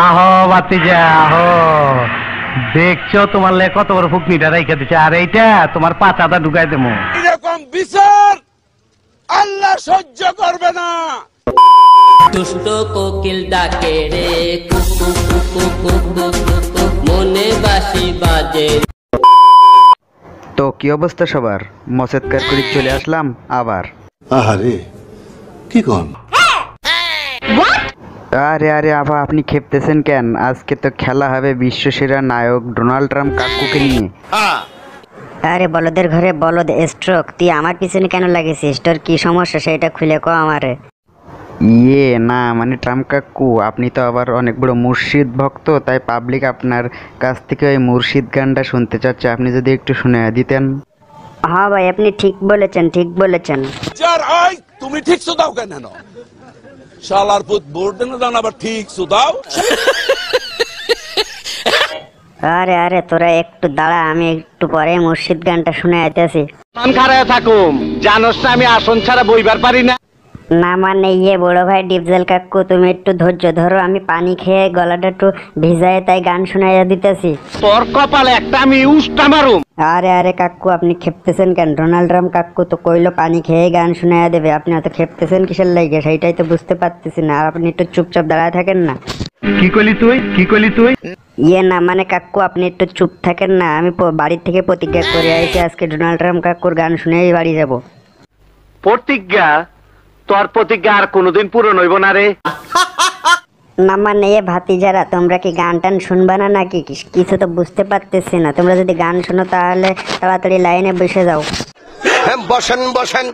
আহো বাতিজা আহো, দেখছো তোমার লে কত বড় ফুকনিটা রাইখা দিচ্ছে, আর এইটা তোমার পাচাটা ঢুকাই দেবো। এরকম বিচার আল্লাহ সহ্য করবে না। দুষ্ট কোকিল ডাকে রে কুকু কুকু কুকু কুকু, মনে বাঁশি বাজে। তো কি অবস্থা সবার? মসেদ কার করে চলে আসলাম আবার। আরে কি কোন? আরে আরে আবার আপনি খেপতেছেন কেন? আজকে তো খেলা হবে বিশ্বসেরা নায়ক ডোনাল্ড ট্রাম্প কাকুকে নিয়ে। আরে বলদের ঘরে বলদ স্ট্রোক, তুই আমার পিছনে কেন লাগিয়েছিস? তোর কি সমস্যা সেটা খুলে কো আমারে। ইয়ে না মানে ট্রাম্প কাকু, আপনি তো আবার অনেক বড় মুর্শিদ ভক্ত, তাই পাবলিক আপনার কাছ থেকে ওই মুর্শিদ গানটা শুনতে চাচ্ছে, আপনি যদি একটু শুনে দিতেন। হ্যাঁ ভাই, আপনি ঠিক বলেছেন, ঠিক বলেছেন। যার আই তুমি ঠিক সুদাও কেন? শালার পুত বোর্ড না জান আবার ঠিক সুদাও। আরে আরে তোরা একটু দাঁড়া, আমি একটু পরে মুর্শিদ গানটা শুনে আইতেছি। মন খারাপ থাকুম, জানোস না আমি আসন ছাড়া বইবার পারি না। না মানে ইয়ে বড় ভাই ডিপজল কাকু, তুমি একটু ধৈর্য ধরো, আমি পানি খেয়ে গলাটা একটু ভিজায় তাই গান শুনাইয়া দিতেছি। তোর কপালে একটা আমি উস্টা মারুম। আরে আরে কাকু, আপনি খেপতেছেন কেন? ডোনাল্ড ট্রাম্প কাকু তো কইলো পানি খেয়ে গান শুনাইয়া দেবে, আপনি অত খেপতেছেন কিসের লাগে সেইটাই তো বুঝতে পারতেছি না। আর আপনি একটু চুপচাপ দাঁড়ায় থাকেন না। কি কইলি তুই, কি কইলি তুই? ইয়ে না মানে কাকু, আপনি একটু চুপ থাকেন না। আমি বাড়ির থেকে প্রতিজ্ঞা করে আইছি আজকে ডোনাল্ড ট্রাম্প কাকুর গান শুনেই বাড়ি যাব। প্রতিজ্ঞা? তোর প্রতিজ্ঞা আর কোনোদিন পূরণ হইব না রে। না মানে এ ভাতিজারা, তোমরা কি গান টান শুনবা না নাকি? কিছু তো বুঝতে পারতেছি না। তোমরা যদি গান শোনো তাহলে তাড়াতাড়ি লাইনে বসে যাও। বসেন বসেন,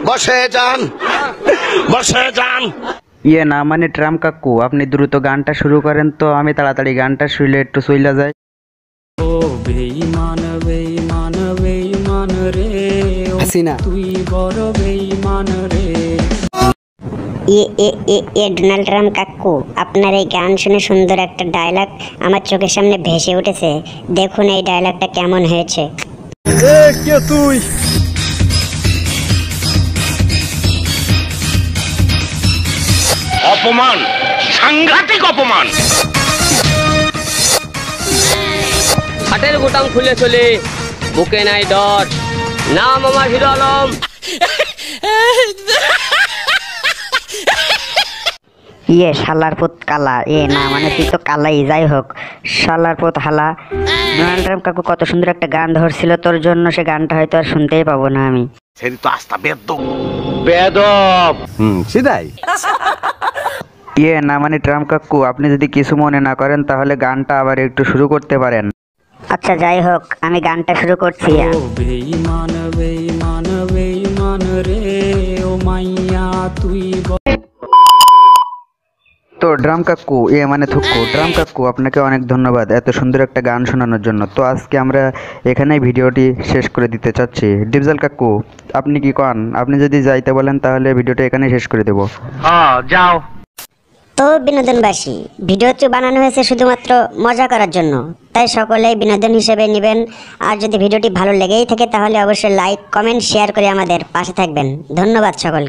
বসে যান, বসে যান। ইয়ে না মানে ট্রাম্প কাকু, আপনি দ্রুত গানটা শুরু করেন তো, আমি তাড়াতাড়ি গানটা শুইলে একটু চইলা যায়। ও বেঈমান বেঈমান বেঈমান রে, হাসিনা তুই বড় বেঈমান রে। ডোনাল্ড ট্রাম্প কাকু, আপনার এই গান শুনে সুন্দর একটা ডায়লগ আমার চোখের সামনে ভেসে উঠেছে। দেখুন এই ডায়লগটা কেমন হয়েছে। কে তুই? অপমান, সাংঘাতিক অপমান। হাটের গোটাম খুলে চলে, বুকে নাই ডর, নাম আমার হিরো আলম। ইয়ে শালার পুত কালা, এ না মানে তুই তো কালাই, যাই হোক শালার পুত হালা। ডোনাল্ড ট্রাম্প কাকু কত সুন্দর একটা গান ধরছিল তোর জন্য, সে গানটা হয়তো আর শুনতেই পাবো না আমি। সেটি তো আস্তা বেদব বেদব। সেটাই। ইয়ে না মানে ট্রাম্প কাকু, আপনি যদি কিছু মনে না করেন তাহলে গানটা আবার একটু শুরু করতে পারেন। আচ্ছা যাই হোক, আমি গানটা শুরু করছি। ও বেঈমান বেঈমান বেঈমান রে, ও মাইয়া তুই। তো ড্রাম কাকু, এ মানে থুক্কু, ড্রাম কাকু আপনাকে অনেক ধন্যবাদ এত সুন্দর একটা গান শোনানোর জন্য। তো আজকে আমরা এখানেই ভিডিওটি শেষ করে দিতে চাচ্ছি। ডিপজল কাকু আপনি কি কন? আপনি যদি যাইতে বলেন তাহলে ভিডিওটা এখানেই শেষ করে দেবো। হ্যাঁ যাও। তো বিনোদনবাসী, ভিডিওটি বানানো হয়েছে শুধুমাত্র মজা করার জন্য, তাই সকলেই বিনোদন হিসেবে নেবেন। আর যদি ভিডিওটি ভালো লেগেই থাকে তাহলে অবশ্যই লাইক কমেন্ট শেয়ার করে আমাদের পাশে থাকবেন। ধন্যবাদ সকল।